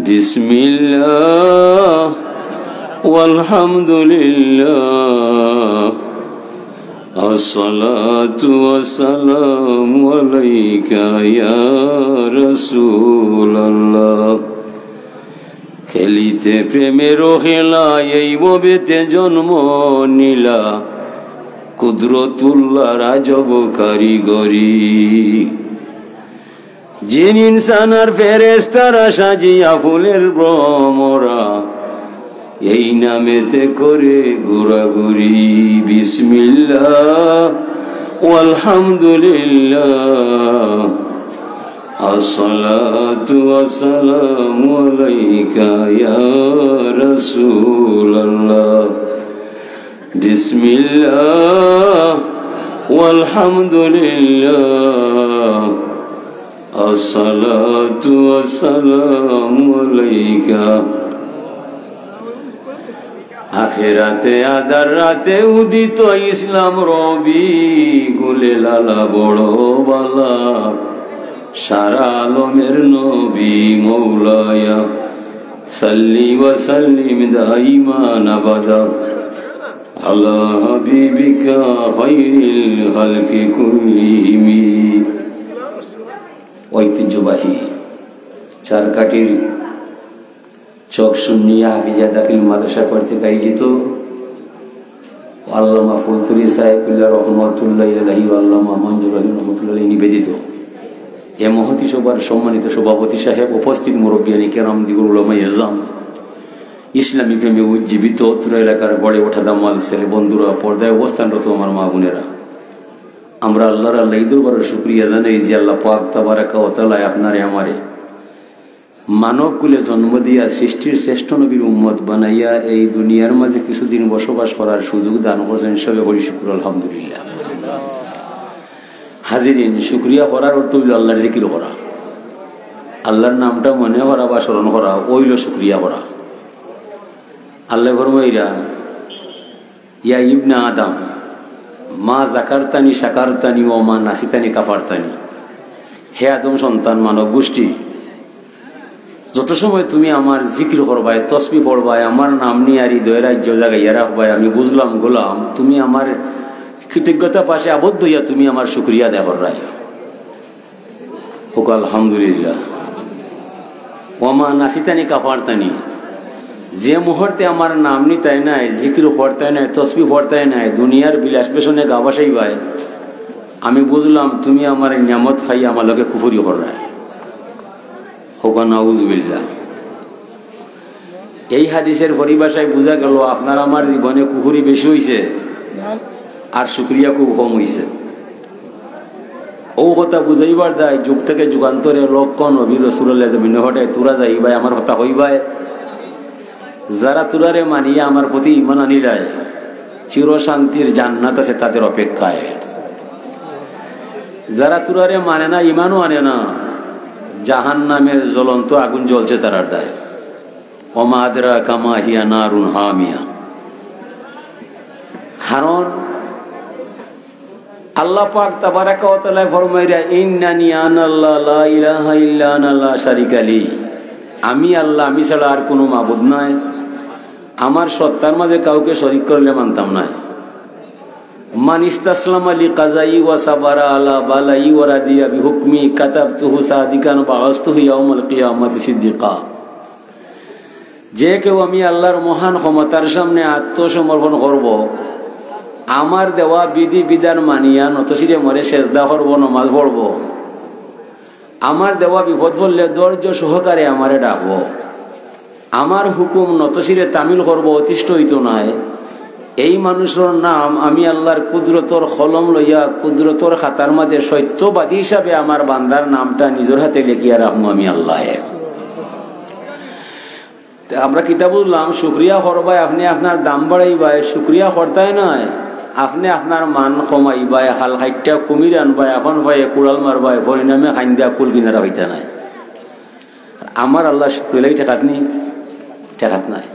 বিসমিল্লাহ ওয়ালহামদুলিল্লাহ আসসালাতু ওয়াসসালামু আলাইকা ইয়া রাসূলুল্লাহ। খেলিতে প্রেমের খেলা এই ববেতে জন্ম নীলা, কুদরতুল্লাহ রাজব কারিগরি। জিন ইনসান আর ফেরেশতারা সাজিয়া ফুলের ভ্রমরা, এই নামেতে করে ঘোরাঘুরি। বিসমিল্লাহ ওয়ালহামদুলিল্লাহ আসসালাতু ওয়াসসালামু আলাইকা ইয়া রাসূলুল্লাহ। বিসমিল্লাহ ওয়ালহামদুলিল্লাহ আসসালাতু ওয়াসসালামু আলাইকা। আখেরাতে আদার রাতে উদিত ইসলাম রবি, গুলে লালা বড় বালা সারা আলমের নবী। মৌলায়া সাল্লি ওয়া সাল্লিম দাইমান আবাদা আলা হাবিবিকা খায়রিল খালকি কুল্লিহিম। ঐতিহ্যবাহী চারকাঠির চক সুন্নিয়া হাফিজা দাখিল মাদ্রাসা কর্তৃক আয়োজিত আল্লামা ফুলতুলি সাহেবুল্লাহ রহমতুল্লাহ আলাইহি ওয়া আল্লামা মঞ্জুর আলী রহমতুল্লাহ আলাইহি নিবেদিত এ মহতি সভার সম্মানিত সভাপতি সাহেব, উপস্থিত মুরব্বিয়ানি কেরাম, দিগুল উলামা ইজাম, ইসলামী প্রেমে উজ্জীবিত অত্র এলাকার গড়ে ওঠা দামাল ছেলে বন্ধুরা, পর্দায় অবস্থানরত আমার মা বোনেরা, আমরা আল্লাহর আল্লাহ দরবারে শুকরিয়া জানাই যে আল্লাহ পাক তাবারাকা ওয়া তাআলা আপনারে আমারে মানব কুলে জন্ম দিয়া সৃষ্টির শ্রেষ্ঠ নবীর উম্মত বানাইয়া এই দুনিয়ার মাঝে কিছুদিন বসবাস করার সুযোগ দান করছেন। সবে বলি শুকর আলহামদুলিল্লাহ। হাজিরিন, শুকরিয়া করার অর্থ হইল আল্লাহর জিকির করা, আল্লাহর নামটা মনে করা বা স্মরণ করা, ওইল শুকরিয়া করা। আল্লাহ ফরমাইরা ইয়া ইবনা আদম মা জাকারতানি শাকারতানি ও মা নাসিতানি কাফারতানি। হে আদম সন্তান, মানব গোষ্ঠী, যত সময় তুমি আমার জিকির করবাই, তসবিহ পড়বাই, আমার নাম নিয়ে আর হৃদয় রাজ্য জাগাইয়া রাখবাই, আমি বুঝলাম গোলাম তুমি আমার কৃতজ্ঞতা পাশে আবদ্ধ হইয়া তুমি আমার শুকরিয়া আদায় কররাই। হোক আলহামদুলিল্লাহ। ওমা নাসিতানি কাফারতানি, যে মুহূর্তে আমার নাম নিতাই নাই, জিকির পড়তাই নাই, তসবিহ পড়তাই নাই, দুনিয়ার বিলাস বেসনে গা বাসাই ভাই, আমি বুঝলাম তুমি আমার নিয়ামত খাইয়া আমার লোকে কুফরি কররাই। হোক নাউজুবিল্লাহ। এই হাদিসের পরিভাষায় বোঝা গেল আপনার আমার জীবনে কুফরি বেশি হইছে আর শুকরিয়া খুব কম হইছে। ও কথা বুঝাইবার দায় যুগ থেকে যুগান্তরে লক্ষণ নবী রাসূলুল্লাহ জমিনে হঠাৎ তুরা যাইবাই, আমার কথা হইবাই। যারা তুরারে মানিয়া আমার প্রতি ঈমান আনিলায়, চির শান্তির জান্নাত আছে তাদের অপেক্ষায়। যারা তুরারে মানে না, ঈমানও আনে না, জাহান্নামের জ্বলন্ত আগুন জ্বলছে তারার দায়। ওমা আদরাকা মা হিয়া নারুন হামিয়া। কারণ আল্লাহ পাক তাবারাকা ওয়া তাআলা ফরমাইরা ইন্নানি আনাল্লাহ লা ইলাহা ইল্লা আনা লা শারিকা লি। আমি আল্লাহ, আমি ছাড়া আর কোনো মাবুদ নাই, আমার সত্তার মাঝে কাউকে শরীক করলে মানতাম না। মান ইস্তাসলামা লি কাযাই ওয়া সাবারা আলা বালাই ওয়া রাদিয়া বিহুকমি কাতাবতুহু সাদিকান ওয়া বাআসতুহু ইয়াউমাল কিয়ামাতি সিদ্দিকা। যে কেউ আমি আল্লাহর মহান ক্ষমতার সামনে আত্মসমর্পণ করব, আমার দেওয়া বিধি বিধান মানিয়া নতশিরে মরে সেজদা করব, নামাজ পড়ব, আমার দেওয়া বিপদ পড়লে ধৈর্য সহকারে আমারে ডাকব, আমার হুকুম নতশিরে তামিল করব, অতিষ্ঠ হইত নাই, এই মানুষের নাম আমি আল্লাহর কুদরতর কলম লইয়া কুদরতর খাতার মাঝে সত্যবাদী হিসাবে আমার বান্দার নামটা নিজের হাতে লিখিয়া রাখবো আমি আল্লাহ। আমরা কিতাব বললাম শুকরিয়া করবাই, আপনি আপনার দাম বাড়াইবাই, শুকরিয়া করতাই নয়, আপনি আপনার মান কমাইবাই, হাল খাইটা কুমির আনবাই, এখন ভাই কুড়াল মারবাই, পরিণামে খাইন দিয়া কুল কিনারা হইতে নাই। আমার আল্লাহ শুক্রিয়া টেকাত নেই, টেকাত নাই।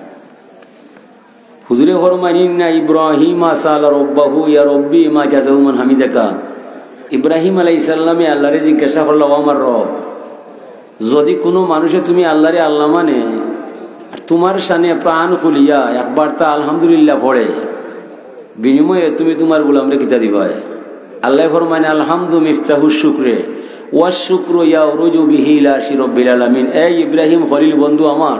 হুজুরে ফরমাইন না ইব্রাহিম আসাল রব্বাহু ইয়া রব্বি মা জাযাউ মান হামিদাকা। ইব্রাহিম আলাইহিস সালামে আল্লাহরে জিজ্ঞাসা করলো, আমার রব, যদি কোনো মানুষে তুমি আল্লাহরে আল্লাহ মানে আর তোমার সামনে প্রাণ খুলিয়া একবার তা আলহামদুলিল্লাহ পড়ে, বিনিময়ে তুমি তোমার গোলামরে কিতা দিবা? আল্লাহ ফরমানে আলহামদু মিফতাহু শুকরে ওয়াশ শুকরু ইয়াউরুজু বিহি ইলা শিরব্বিল আলামিন। এই ইব্রাহিম খলিল বন্ধু আমার,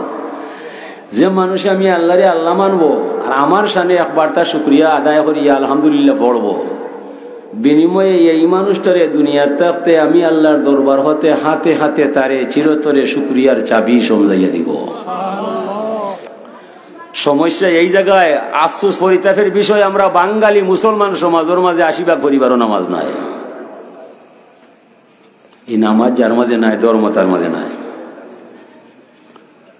যে মানুষ আমি আল্লাহরে আল্লাহ মানবো আর আমার সামনে একবার তার শুকরিয়া আদায় করিয়া আলহামদুলিল্লাহ পড়বো, বিনিময়ে এই মানুষটারে দুনিয়ার থাকতে আমি আল্লাহর দরবার হতে হাতে হাতে তারে চিরতরে শুকরিয়ার চাবি সমঝাইয়া দিব। সমস্যা এই জায়গায়, আফসোস পরিতাপের বিষয়, আমরা বাঙালি মুসলমান সমাজের মাঝে 80 পরিবারও নামাজ নাই। এই নামাজ যার মাঝে নাই, ধর্ম তার মাঝে নাই।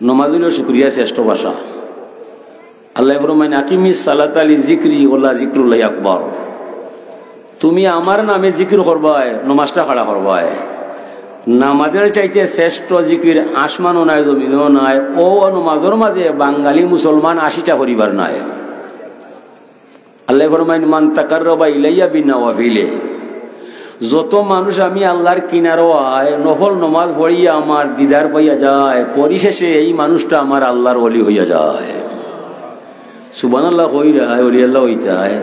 নমাজ হইল শুকরিয়া শ্রেষ্ঠ ভাষা। আল্লাহ ফরমায় আকিমিস সালাত আলি জিকরি ওয়ালা জিকরুল্লাহ আকবার। তুমি আমার নামে জিকির করবাই, নমাজটা খাড়া করবাই। নামাজের চাইতে শ্রেষ্ঠ জিকির আসমানও নাই, জমিনও নাই। ও নমাজের মাঝে বাঙালি মুসলমান 80টা পরিবার নাই। আল্লাহ ফরমায় মান তাকাররাবা ইলাইয়া বিনওয়াফিলে। যত মানুষ আমি আল্লাহর কিনারো আয় নফল নমাজ পড়িয়া আমার দিদার পাইয়া যায়, পরিশেষে এই মানুষটা আমার আল্লাহর ওলি হইয়া যায়। সুবহানাল্লাহ কইরা ওলি আল্লাহ হইতায়।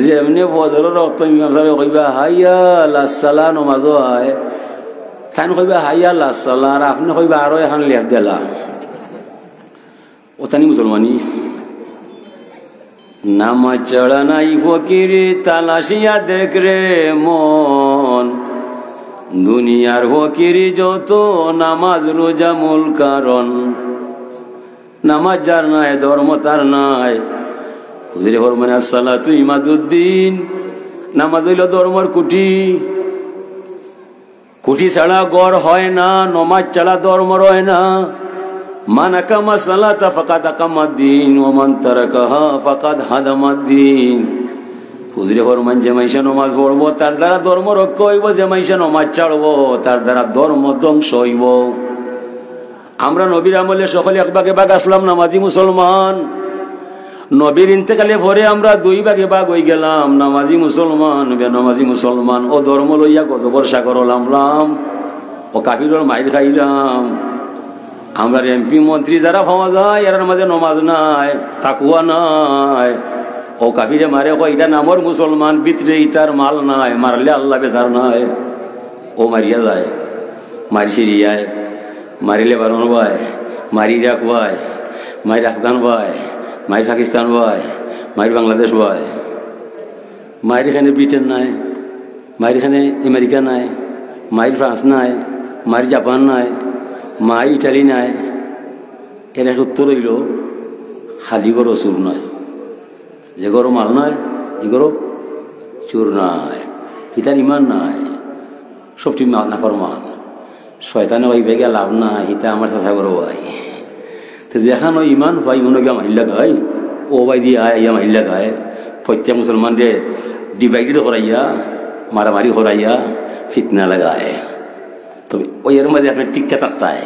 যেমনি ফজরের রক্ত ইমাম সাহেব কইবা হাইয়া লাসালা নমাজও আয়, খান কইবা হাইয়া লাসালা, আর আপনি কইবা আরো এখন লেখ দিলা। ওতানি মুসলমানি নামাজ চড়া নাই ফকিরি তালাশিয়া দেখ রে মন, দুনিয়ার ফকিরি যত নামাজ রোজা মূল কারণ। নামাজ যার নাই ধর্ম তার নাই। হুজুরে ফরমান আসসালাতু ইমাদুদ্দিন। নামাজ হইল ধর্মের কুটি। কুটি ছাড়া গড় হয় না, নমাজ ছাড়া ধর্ম হয় না। মান আকামা সালাতা ফাকাদ আকামাদ্দিন ওয়া মান তারাকাহা ফাকাদ হাদামাদ্দিন। হুজুরে ফরমান যে মাইশা নমাজ পড়ব তার দ্বারা ধর্ম রক্ষা হইব, যে মাইশা নমাজ ছাড়ব তার দ্বারা ধর্ম ধ্বংস হইব। আমরা নবীর আমলে সকলে এক ভাগে ভাগ আসলাম নামাজি মুসলমান। নবীর ইন্তেকালে পরে আমরা 2 ভাগে ভাগ হয়ে গেলাম, নামাজি মুসলমান বেনামাজি মুসলমান। ও ধর্ম লইয়া গজবর সাগর লামলাম, ও কাফিরের মাইর খাইলাম। আমরা এমপি মন্ত্রী যারা পাওয়া যায় এর মাঝে নমাজ নাই, তাকুয়া নাই। ও কাফিরে মারে কয় এটা নামর মুসলমান, ভিতরে ইতার মাল নাই, মারলে আল্লাহ বেজার নাই। ও মারিয়া যায়, মারি সিরিয়ায়, মারিলে বারণ ভাই, মারি ইরাক ভাই, মারি আফগান ভাই, মারি পাকিস্তান ভাই, মারি বাংলাদেশ ভাই। মারি এখানে ব্রিটেন নাই, মারি এখানে আমেরিকা নাই, মারি ফ্রান্স নাই, মারি জাপান নাই, মাই ইটালি নাই। এর এক উত্তর হইল খালি গরো চুর নয়, যে গরো মাল নয় এ গরো চুর নাই, হিতার ইমান নাই, সবটি নাফরমান। শয়তানে ওই বেগে লাভ নাই, হিতা আমার চাষা করো ভাই। তো দেখানো ইমান ভাই উনকে মাহিল্লা গায়, ও ভাই দিয়ে আয় ইয়া মাহিল্লা গায়। প্রত্যেক মুসলমানদের ডিভাইডেড করাইয়া, মারামারি করাইয়া, ফিতনা লাগায়। তবে ওই এর মাঝে আপনার টিক্কা থাকতে হয়,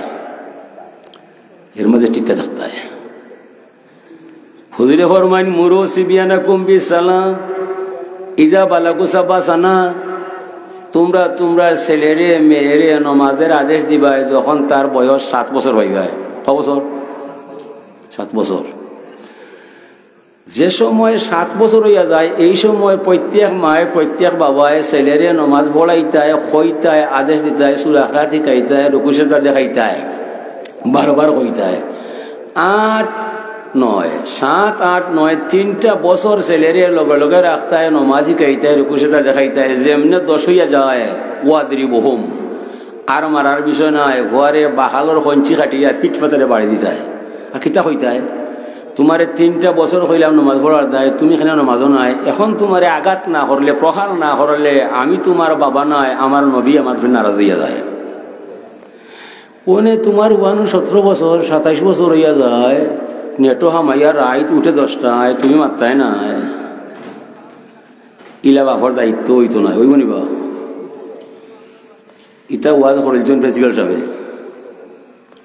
এর মাঝে টিক্কা থাকতে হয়। হুজুরে ফরমাইন মুরু সিবিয়ানাকুম বিসালাম ইজা বালাগু সাবা সানা। তোমরা ছেলেরে মেয়েরে নমাজের আদেশ দিবা যখন তার বয়স 7 বছর হয়ে যায়। ক বছর? 7 বছর। যে সময় 7 বছর হইয়া যায় এই সময় প্রত্যেক মায় প্রত্যেক বাবায় ছেলেরে নমাজ পড়াইতায়, কইতায়, আদেশ দিতায়, সূরা আখলাক শিখাইতায়, রুকু সেজদা দেখাইতায়, বারবার কইতায়। 8, 9, 7, 8, 9 3টা বছর ছেলেরে লগে লগে রাখতায়, নমাজ শিখাইতায়, রুকু সেজদা দেখাইতায়। যেমনে 10 হইয়া যায় ওয়াদরিবহুম, আর মারার বিষয় নাই, ভুয়ারে বাহালর খঞ্চি কাটিয়া ফিট ফাতারে বাড়ি দিতায়। আর কিতা হইতায় তোমারে 3টা বছর হইলাম নমাজ পড়ার দায়, তুমি এখানে নমাজও নাই। এখন তোমারে আঘাত না করলে, প্রহার না করলে আমি তোমার বাবা নাই, আমার নবী আমার ফির নারাজ হইয়া যায়। ওনে তোমার 17 বছর 27 বছর হইয়া যায়, নেটো হামাইয়া রাইত উঠে 10টায়, তুমি মাত্রায় নাই। ইলা বাপর দায়িত্ব হইতো না, ওই মনিবা ইটা ওয়াজ করেছেন প্রিন্সিপাল সাহেব।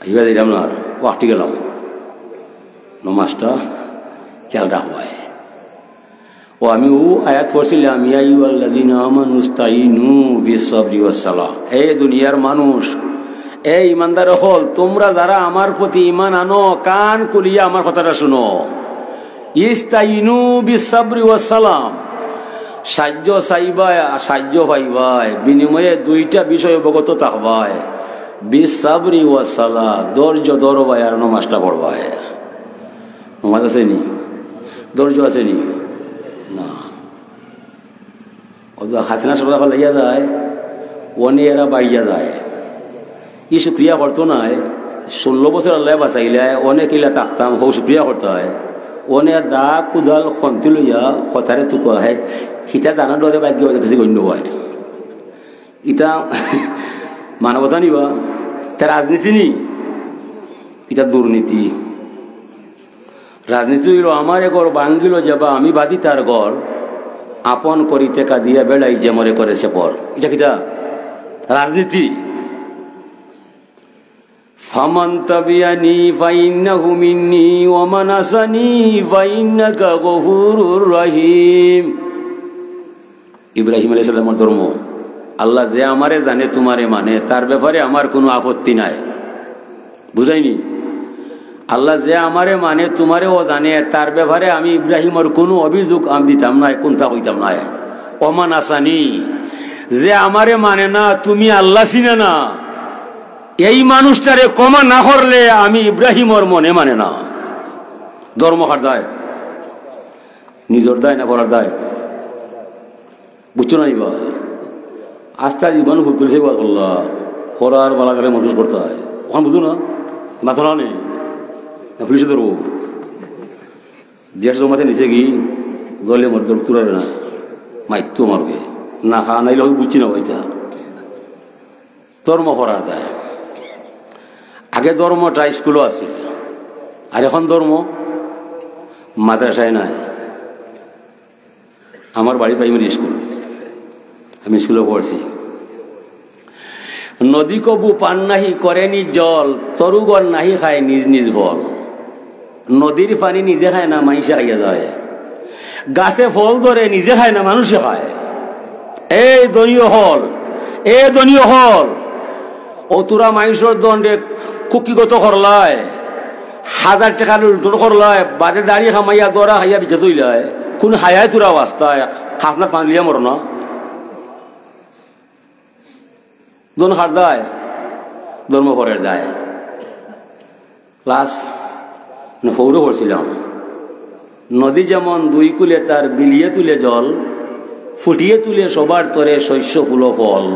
এইবার দিলাম না, ওয়াকটি গেলাম নমাজটা খেয়াল রাখবাই। ও আমি আয়াত পড়ছিলাম ইয়া আইয়ুহাল্লাযীনা আমানু ইসতাঈনু বিস-সাবরি ওয়াস-সালাহ। হে দুনিয়ার মানুষ, এই ইমানদার হল, তোমরা যারা আমার প্রতি ইমান আনো, কান কুলিয়া আমার কথাটা শুনো। ইস্তাইনু বিসাবরি ওয়াস সালাম, সাহায্য চাইবাই, সাহায্য পাইবাই, বিনিময়ে দুইটা বিষয় অবগত থাকবাই। বিসাবরি ওয়াস সালাহ, ধৈর্য ধরবাই আর নমাজটা পড়বাই। নমাজ আসেনি, ধৈর্য আসেনি না। হাসিনা সরকার লাইয়া যায়, ওনে এরা বাইয়া যায়। ই সুক্রিয়া করতো নাই, 16 বছর আল্লাহ বাঁচাইলে অনেক ইলা থাকতাম, হৌ সুক্রিয়া করতে হয়। ওনে দা কুদাল খন্তি লইয়া কথারে তুক আহে, সীতা জানা ডরে বাক্য গণ্য হয়। ইটা মানবতা নিবা, তা রাজনীতি নি, এটা দুর্নীতি। রাজনীতি হইল আমার ঘর ভাঙ্গিল যাবা, আমি বাদি তার ঘর, আপন করি টেকা দিয়া বেড়াই যে মরে করেছে পর। এটা কিটা রাজনীতি। ফামান তাবিয়ানি ফাইন্নাহু মিন্নি ওয়া মান আসানি ফাইন্নাকা গফুরুর রহিম। ইব্রাহিম আলাইহিস সালামের ধর্ম, আল্লাহ যে আমারে জানে তোমারে মানে, তার ব্যাপারে আমার কোনো আপত্তি নাই। বুঝাইনি? আল্লাহ যে আমারে মানে তোমারেও জানে, তার ব্যাপারে আমি ইব্রাহিমের কোনো অভিযোগ আমি দিতাম নাই, কোনটা হইতাম নাই। ওমান আসানি, যে আমারে মানে না, তুমি আল্লাহ চিনে না, এই মানুষটারে ক্ষমা না করলে আমি ইব্রাহিমর মনে মানে না। ধর্ম কার দায়? নিজের দায় না করার দায়? বুঝছো না? নিবা আস্থা জীবন ভুল করেছে, আল্লাহ করার বালা করে মানুষ করতে হয়। ওখানে বুঝো না, মাথা না নেই, পুলিশে ধরবো। দেশ জমাতে নিচে গিয়ে জলে মর তুরাবে না, মাইতো মারবে না, খা নাইলে বুঝছি না ওইটা। ধর্ম করার দায়। আগে ধর্মটা স্কুলও আছে, আর এখন ধর্ম মাদ্রাসায় নাই। আমার বাড়ি প্রাইমারি স্কুল, আমি স্কুলে পড়ছি। নদী কবু পান নাহি করেনি জল, তরুগর নাহি খায় নিজ নিজ ফল। নদীর পানি নিজে খায় না, মাইসে খাইয়া যায়। গাছে ফল ধরে নিজে খায় না, মানুষে খায়। এই দনীয় হল, এ দনীয় হল, ও তোরা মাইসর দণ্ডে কুকিগত করলায়, 1000 টাকা লুণ্ঠন করলায়, বাদে দাঁড়িয়ে খামাইয়া দরা খাইয়া বিচে তৈলায়। কোন হায়ায় তোরা অবস্থায় হাফনা পান লিয়া মর না, দন হার দায়, ধর্ম পরের দায়। ক্লাস 4 পড়ছিলাম। নদী যেমন 2 কূলে তার বিলিয়ে তুলে জল, ফুটিয়ে তুলে সবার তরে শস্য ফুল ফল,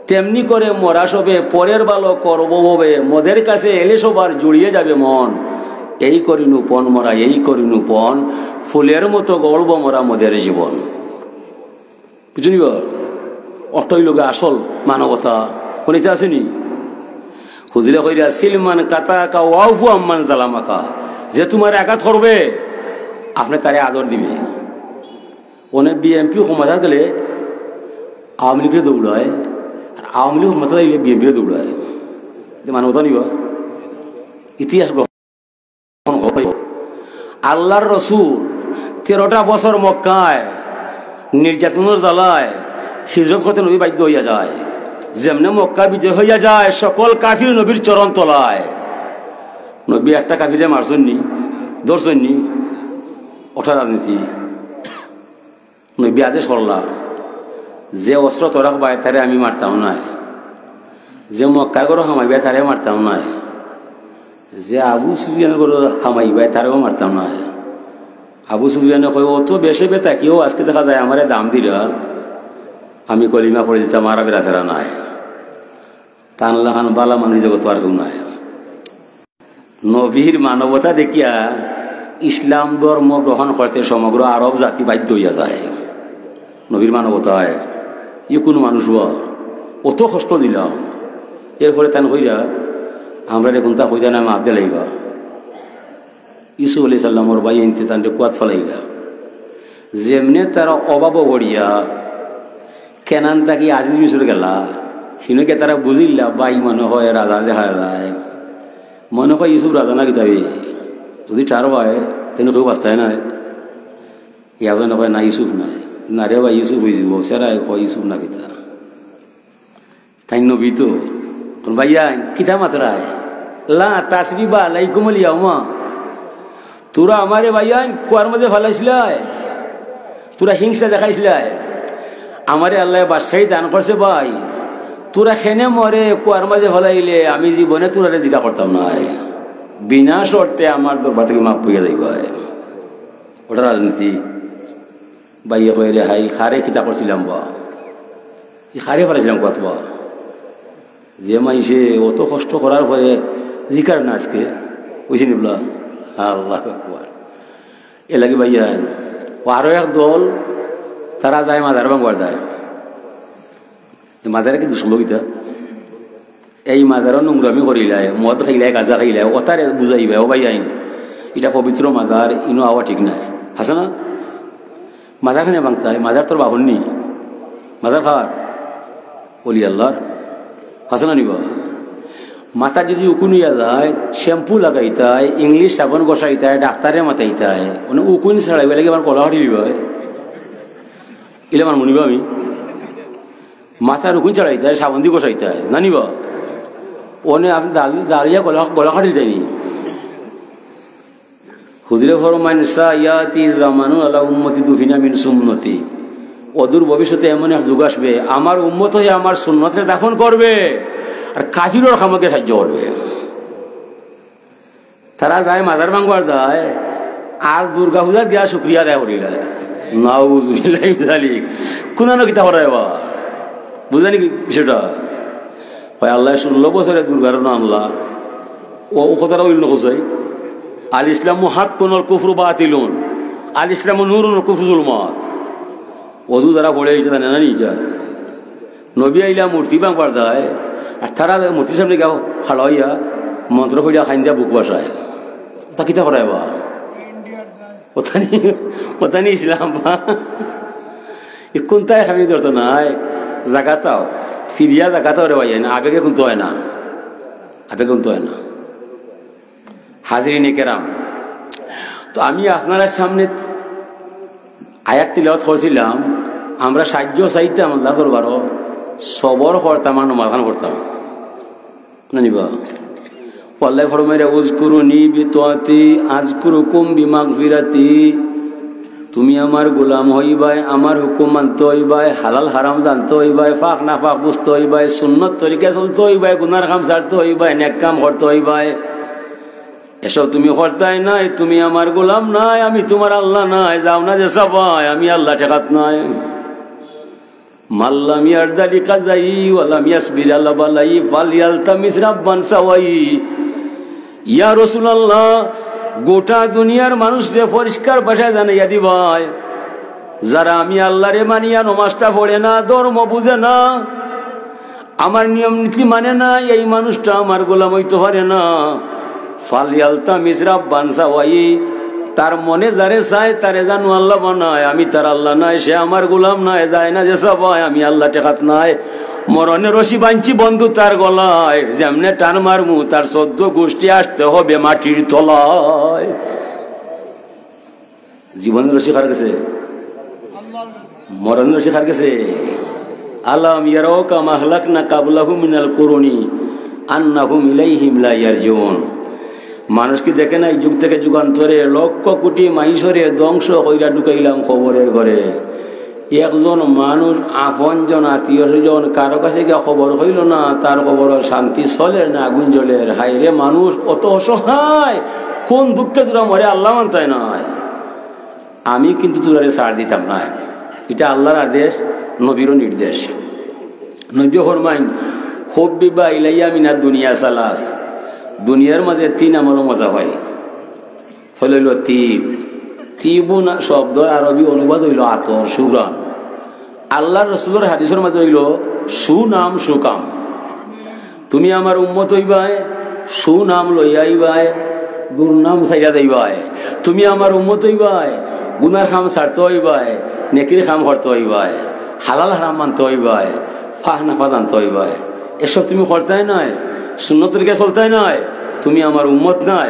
তেমনি করে মরা সবে পরের ভালো করব ববে, মদের কাছে এলে সবার জুড়িয়ে যাবে মন। এই করি নুপন মরা, এই করি নুপন, ফুলের মতো গর্ব মরা মদের জীবন। বুঝলি? অটই লোক আসল মানবতা কোনিতে আসেনি। হুজুরে কইরা সিলমান কাতাকা ওয়াফু আম্মান জালামাকা, যে তোমার আঘাত করবে আপনি তারে আদর দিবে। ওনে বিএমপি ক্ষমতা গেলে আওয়ামী লীগের দৌড়ায়, আর আওয়ামী লীগ ক্ষমতা দিলে বিএমপির দৌড়ায়। মানবতা নিবা? ইতিহাস আল্লাহর রসুল 13টা বছর মক্কায় নির্যাতনের জ্বালায় হিজরত করতে নবী বাধ্য হইয়া যায়। যেমনে মক্কা বিজয় হইয়া যায়, সকল কাফির নবীর চরণ তলায়। নবী একটা কাফিরে মারছন্নি, ধরছন্নি, ওঠা রাজনীতি। নবী আদেশ করলা, যে অস্ত্র তোরা পায় তারে আমি মারতাম নাই, যে মক্কার গরো হামাইবে তারে মারতাম নাই, যে আবু সুফিয়ানের গরো হামাইবে তারেও মারতাম নাই। আবু সুফিয়ানে কই, ও তো বেশি বেতা কেউ আজকে দেখা যায় আমারে দাম দিলা, আমি কলিমা পড়ে দিতাম, আর বেড়াতেরা নাই। তানলা খান বালা মানুষ জগৎ আর কেউ নাই। নবীর মানবতা দেখিয়া ইসলাম ধর্ম গ্রহণ করতে সমগ্র আরব জাতি বাধ্য হইয়া যায়। নবীর মানবতা হয়, ই কোনো মানুষ অত কষ্ট দিলাম, এরপরে তান হইয়া আমরা দেখুন তা হইয়া না মাফ দিলাইবা। ইসুফ আলাইহিস সালামর ভাই এনতে তান কুয়াত ফেলাইগা। যেমনে তারা অভাব বড়িয়া কেনান তাকি আজিজ মিশর গেলা, হিনকে তারা বুঝিল্লা বাই মনে হয় রাজা দেখা যায়। মনে হয় ইসুফ রাজা না কিতাবে, যদি চার ভাই তেনে কেউ বাস্তায় নাই। ইয়াজনে কয় না ইসুফ নাই, না রে ভাই ইসুফ হয়ে যাব, সেরা কয় ইসুফ না কিতা। তাই নবী তো ভাইয়া কিতা মাত্রায় লা তাসরিবা আলাইকুম আলিয়াউমা, তোরা আমারে ভাইয়া কুয়ার মধ্যে ফেলাইছিল, তোরা হিংসা দেখাইছিল, আমারে আল্লাহ বাদশাহী দান করছে ভাই, তোরা খেনে মরে কুয়ার মাঝে ফেলাইলে আমি জীবনে তোরা জিজ্ঞা করতাম না, বিনা শর্তে আমার দরবার থেকে মাপ পেয়ে যাইব। ওটা রাজনীতি। বাইয়ে কয়ে রে হাই খারে খিতা করছিলাম বা খারে ফেলাইছিলাম কত বা, যে মাইসে অত কষ্ট করার পরে জিকার না আজকে বুঝি নিবলা আল্লাহ আকবার। এ লাগে ভাইয়া আরো এক দল তারা যায় মাদার ভাঙবার যায়, মাদারে কি দুষ্মগিতা এই মাজারও নোংরামি করিলাই, মদ খাইলাই, গাঁজা খাইলাই, ওতারে বুঝাইবে ও ভাই আইন এটা পবিত্র মাজার, ইনো আওয়া ঠিক নাই, হাসে না? মাজার খানে ভাঙতাই, মাজার তোর বাহন নি, মাজার খাওয়ার বলি আল্লাহর, হাসে না নিবা? মাথা যদি উকুন হইয়া যায়, শ্যাম্পু লাগাইতাই, ইংলিশ সাবান বসাইতাই, ডাক্তারে মাতাইতাই, মানে উকুন ছাড়াইবে লাগে আমার কলা হাঁটি দিবা, ইলে আমার মনিবা আমি মাথার উকুন ছাড়াইতাই, সাবান দিয়ে বসাইতাই না নিবা? ওনে আপনি দাঁড়িয়ে গলা কাটি যায়নি। হুজুরে ফরমান সায়াতি জামানু আলা উম্মতি দুফিনা মিন সুন্নতি, অদূর ভবিষ্যতে এমন এক যুগ আসবে আমার উম্মত হয়ে আমার সুন্নতে দাফন করবে আর কাফিরর খামাকে সাহায্য করবে। তারা যায় মাজার ভাঙবার যায় আর দুর্গা পূজা দিয়া শুক্রিয়া দেয় করিলা নাউজুবিল্লাহি মিন যালিক, কোন কিতা করা বা বুঝলেন কি বিষয়টা? ভাই আল্লাহ 16 বছরে দুর্ঘটনা আনলা ও কথাটা ওই নকোসাই আল ইসলাম হাক্কুন আল কুফরু বাতিলুন, আল ইসলাম নূরুন আল কুফরু যুলমাত। ওযু যারা পড়ে এটা জানে না নিটা নবী আইলা মূর্তি ভাঙবার দেয় আর তারা মূর্তির সামনে গাও খাড়াইয়া মন্ত্র পড়িয়া খাইন দিয়া বুক বাসায়, তা কিতা করায় বা ওথানি ইসলাম বা কোনটাই খাবি ধরতো নাই জাগাতাও ফিরিয়া জাগাতাও রে ভাই না, আবেগে কিন্তু হয় না, আবেগে কিন্তু হয় না। হাজিরিনে কেরাম, তো আমি আপনার সামনে আয়াত তিলাওয়াত করছিলাম, আমরা সাহায্য চাইতাম আল্লাহ দরবারও, সবর করতাম আর নমাখান করতাম না নিবা? আল্লাহ ফরমাইরা উযকুরুনি বিতাআতি আযকুরুকুম বিমাগফিরাতি, তুমি আমার গোলাম হইবাই, আমার হুকুম মানতে হইবাই, হালাল হারাম জানতে হইবাই, ফাঁক না ফাঁক বুঝতে হইবাই, সুন্নত তরিকা চলতে হইবাই, গুনার কাম ছাড়তে হইবাই, নেক কাম করতে হইবাই। এসব তুমি করতাই নাই, তুমি আমার গোলাম নাই, আমি তোমার আল্লাহ নাই, যাও না যে সবাই আমি আল্লাহ ঠেকাত নাই। মাল্লাম ইয়ারদালি কাজাই ওয়ালাম ইয়াসবির আলা বালাই ফালইয়ালতামিস রাব্বান সাওয়াই। ইয়া রাসূলুল্লাহ, গোটা দুনিয়ার মানুষকে পরিষ্কার ভাষায় জানাইয়া দিবাই, যারা আমি আল্লাহরে মানিয়া নমাজটা পড়ে না, ধর্ম বুঝে না, আমার নিয়ম নীতি মানে না, এই মানুষটা আমার গোলাম হইতে পারে না। ফালইয়ালতামিস রাব্বান সাওয়াই, তার মনে যারে চায় তারে জানু আল্লাহ বানায়, আমি তার আল্লাহ নাই, সে আমার গোলাম নাই, যায় না যে সবাই আমি আল্লাহ টেকাত নাই। মরণের রশি বাঁধছি বন্ধু তার গলায়, যেমনে টান মারমু তার 14 গোষ্ঠী আসতে হবে মাটির তলায়। জীবনের রশি কার কাছে? মরণের রশি কার কাছে? আলাম ইয়ারাউকা মা আহলাকনা কাবলাহুম মিনাল কুরুনি আন্নাহুম ইলাইহিম লা ইয়ারজুন। মানুষ কি দেখে না এই যুগ থেকে যুগান্তরে লক্ষ কোটি মাইশরে ধ্বংস কইরা ঢুকাইলাম খবরের ঘরে। একজন মানুষ আপনজন আত্মীয় স্বজন কারো কাছে গিয়ে খবর হইল না, তার খবর শান্তি চলে না আগুন জ্বলের। হাই রে মানুষ অত অসহায়, কোন দুঃখে তোরা মরে আল্লাহ মানতাই নয়। আমি কিন্তু তোরারে ছাড় দিতাম না, এটা আল্লাহর আদেশ, নবীরও নির্দেশ। নবী ফরমাইন হুব্বিবা ইলাইয়া মিনাদ দুনিয়া সালাস, দুনিয়ার মাঝে 3 আমল মজা হয়। ফলে তিব, তিবুন শব্দ আরবি অনুবাদ হইল আতর, সুগ্রাম। আল্লাহ রসুলের হাদিসের মাঝে হইল সুনাম সুকাম। তুমি আমার উম্মত হইবাই, সুনাম লইয়াইবাই, দুর্নাম ছাইয়া যাইবাই। তুমি আমার উম্মত হইবাই, গুনার খাম ছাড়তে হইবাই, নেকির খাম করতে হইবাই, হালাল হারাম মানতে হইবাই, ফাহ নাফা জানতে হইবাই। এসব তুমি করতেই নয়, সুন্নতের কে চলতেই নয়। তুমি আমার উম্মত নাই,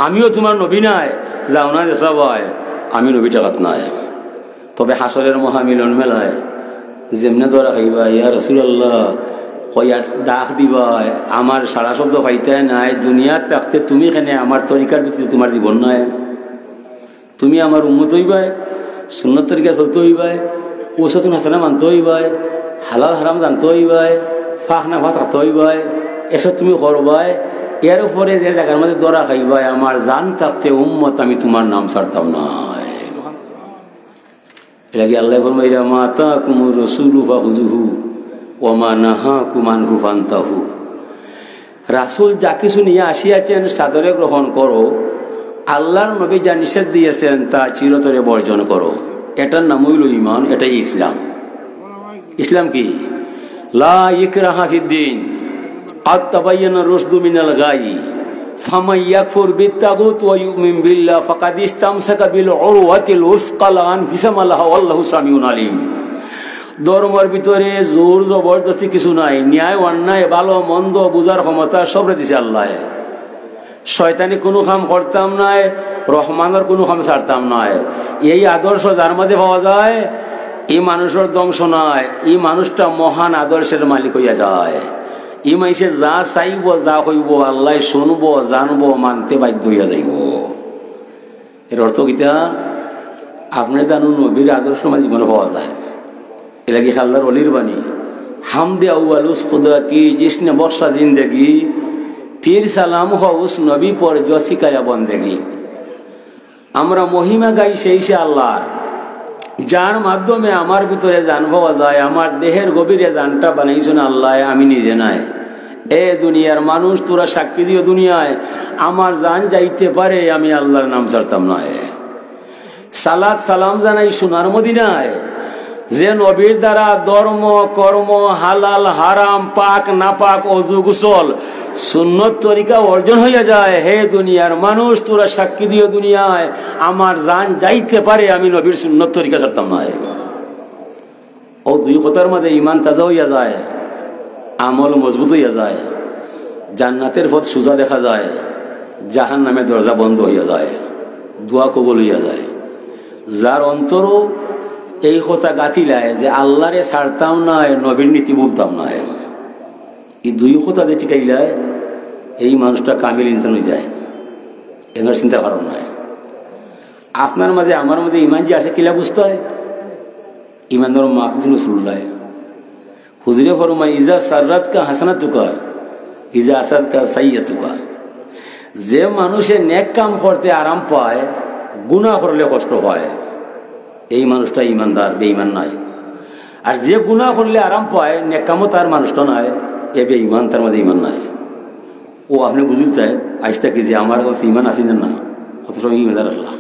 আমিও তোমার নবী নাই, যাও না যে সবাই আমি নবী টাকাত নাই। তবে হাসরের মহামিলন মেলায় যেমনে ধরা খাইবা, ইয়া রাসূলুল্লাহ কইয়া ডাক দিবাই আমার সারা শব্দ পাইতে নাই দুনিয়ার থাকতে তুমি কেন আমার তরিকার ভিতরে তোমার জীবন নাই তুমি আমার উম্মত হইবাই সুন্নত তরিকা চলতে হইবাই ওসতুন হাসানা মানতে হইবাই হালাল হারাম জানতে হইবাই ফাঁক না ফাঁক থাকতে হইবাই এসব তুমি করবাই এর উপরে যে জায়গার মধ্যে দরা খাইবাই আমার জান থাকতে উম্মত আমি তোমার নাম ছাড়তাম না এলাকি আল্লাহ ফরমাইরা মাতা কুমুর রসুলু ফাহুজুহু ওমা নাহা কুমান হুফান্তাহু রাসূল যা কিছু নিয়ে আসিয়াছেন সাদরে গ্রহণ করো আল্লাহর নবী যা নিষেধ দিয়েছেন তা চিরতরে বর্জন করো এটার নাম হইল ঈমান এটাই ইসলাম ইসলাম কি লা ইকরাহা ফিদ্দিন قد تبين الرشد من الغي فمن يكفر بالطاغوت ويؤمن بالله فقد استمسك بالعروة الوثقى لا انفصام لها والله سميع عليم ধর্মের ভিতরে জোর জবরদস্তি কিছু নাই ন্যায় অন্যায় ভালো মন্দ বুঝার ক্ষমতা সবরে দিছে আল্লাহ শয়তানি কোনো কাম করতাম নাই রহমানের কোনো কাম ছাড়তাম নাই এই আদর্শ যার মাঝে পাওয়া যায় এই মানুষের ধ্বংস নয় এই মানুষটা মহান আদর্শের মালিক হইয়া যায় এই মাইসে যা চাইব যা হইব আল্লাহ শুনবো জানবো মানতে বাধ্য হইয়া যাইব এর অর্থ কিতা আপনি জানুন নবীর আদর্শ আমার জীবনে পাওয়া যায় এলাকি আল্লাহর অলির বাণী হামদে আউয়ালুস খুদা কি জিসনে বর্ষা জিন্দেগি পীর সালাম হউস নবী পর জসিকায়া বন্দেগি আমরা মহিমা গাই সেই সে আল্লাহর যার মাধ্যমে আমার ভিতরে জান পাওয়া যায় আমার দেহের গভীরে জানটা বানাইছেন আল্লাহ আমি নিজে নাই এ দুনিয়ার মানুষ তোরা সাক্ষী দিও দুনিয়ায় আমার জান যাইতে পারে আমি আল্লাহর নাম ছাড়তাম না সালাত সালাম জানাই সোনার মদিনায় যে নবীর দ্বারা ধর্ম কর্ম হালাল হারাম পাক নাপাক ওযু গোসল সুন্নত তরিকা অর্জন হইয়া যায় হে দুনিয়ার মানুষ তোরা সাক্ষী দিও দুনিয়ায় আমার জান যাইতে পারে আমি নবীর সুন্নত তরিকা ছাড়তাম না ও দুই কথার মধ্যে ঈমান তাজা হইয়া যায় আমল মজবুত হইয়া যায় জান্নাতের পথ সোজা দেখা যায় জাহান্নামের দরজা বন্ধ হইয়া যায় দোয়া কবুল হইয়া যায় যার অন্তরও এই কথা গাঁথিলায় যে আল্লাহরে ছাড়তাম না নবীর নীতি বলতাম না এই দুই কথা যে টিকাইলায় এই মানুষটা কামিল ইনসান হয়ে যায় এনার চিন্তার কারণ নয় আপনার মাঝে আমার মধ্যে ইমান যে আছে কিলা বুঝতে হয় ইমান ধরো মা কিছু রসুল্লাহ হুজুরে ফরমায় ইজা সাররাত কা হাসানা তুকা ইজা আসাদ কা সাইয়া তুকা যে মানুষে নেক কাম করতে আরাম পায় গুনাহ করলে কষ্ট হয় এই মানুষটা ইমানদার বেঈমান নয় আর যে গুনাহ করলে আরাম পায় নেক কামও তার মানুষটা নয় এ বেঈমান তার মধ্যে ইমান নাই ও আপনি বুঝতে আইসতা কি যে আমার কাছে ইমান আসেন না কত সময় ইমানদার আল্লাহ